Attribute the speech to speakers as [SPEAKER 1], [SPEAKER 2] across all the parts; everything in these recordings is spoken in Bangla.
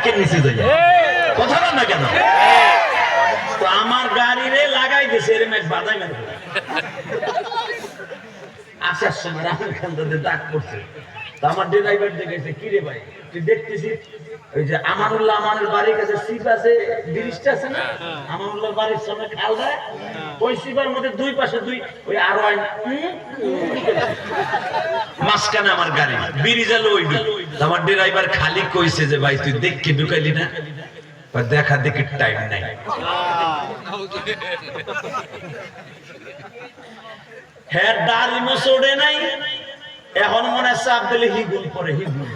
[SPEAKER 1] ট্রাকের নিচে যাই কথা বল না কেন তো আমার গাড়ি রে লাগাই দিয়েছে এরম এক বাদাই মেরে আসার সময় রাহুল খান তাদের ডাক করছে তো আমার ড্রাইভার দেখেছে কি রে ভাই তুই দেখতেছিস ওই যে আমানুল্লাহর বাড়ির কাছে সিপ আছে ব্রিজটা আছে না আমানুল্লাহর বাড়ির সামনে খাল দেয় ওই সিপার মধ্যে দুই পাশে দুই ওই আরো মাঝখানে আমার গাড়ি ব্রিজ আলো ওই আমার ড্রাইভার খালি কইছে যে ভাই তুই দেখকে ঢুকাইলি না দেখা দেখি টাইম নাই হ্যাঁ দাড়ি মোছড়ে নাই এখন মনে আছে আব্দুল হিগুল পরে হিগুল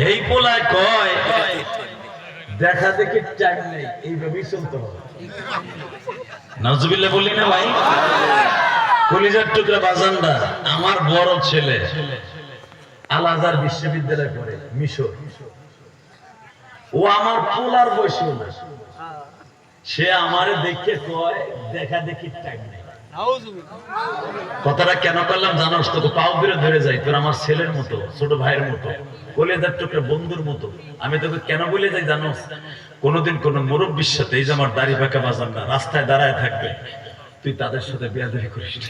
[SPEAKER 1] এই পোলায় কয় দেখা দেখি টাইম নাই এইভাবেই চলতে হবে নাউজুবিল্লাহ বলি না ভাই কলিজার টুকরা বাজানদা আমার বড় ছেলে আল আজহার বিশ্ববিদ্যালয়ে পড়ে মিশর ও আমার পোলার বয়সী না সে আমারে দেখে কয় দেখা দেখি টাইম নাই কথাটা কেন করলাম জানোস তোকে পাও বেরো ধরে যাই তোর আমার ছেলের মতো ছোট ভাইয়ের মতো কলিজার টুকরা বন্ধুর মতো আমি তোকে কেন বলে যাই জানোস কোনোদিন কোন মুরব্বীর সাথে এই যে আমার দাড়ি পাকা বাজান না রাস্তায় দাঁড়ায় থাকবে তুই তাদের সাথে বেয়াদবি করিস না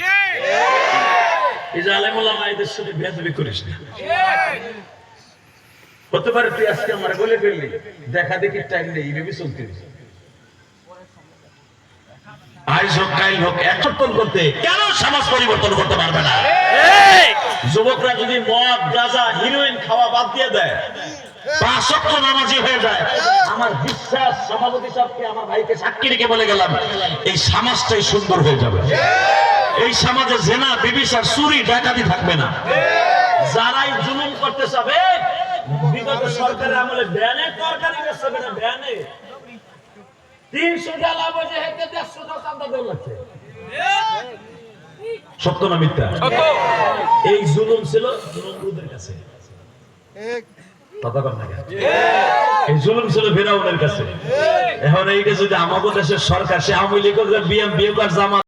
[SPEAKER 1] এই যে আলেম ওলামা এদের সাথে বেয়াদবি করিস না হতে পারে তুই আজকে আমার বলে ফেললি দেখা দেখি টাইম নেই এইভাবে চলতে আইজ হোক কাইল হোক একত্র করতে কেন সমাজ পরিবর্তন করতে পারবে না যুবকরা যদি মদ গাঁজা হিরোইন খাওয়া বাদ দিয়ে দেয় 5 ওয়াক্ত নামাজি হয়ে যায় আমার বিশ্বাস সভাপতি সাহেবকে আমার ভাইকে সাক্ষী রেখে বলে গেলাম এই সমাজটাই সুন্দর হয়ে যাবে এই সমাজে জেনা ব্যভিচার চুরি ডাকাতি থাকবে না যারাই জুলুম করতে যাবে বিগত সরকারের আমলে ব্যানে তরকারি বেচবে না ব্যানে 300 টাকা লাভ হয়েছে হেতে 150 টাকা চাঁদা দেওয়া লাগছে সত্য না মিথ্যা এই জুলুম ছিল নমরুদের কাছে কথা বল না এই জুলুম ছিল ফিরাউনের কাছে এখন এইটা যদি আমাদের দেশের সরকার সে আওয়ামী লীগ বিএনপি জামাত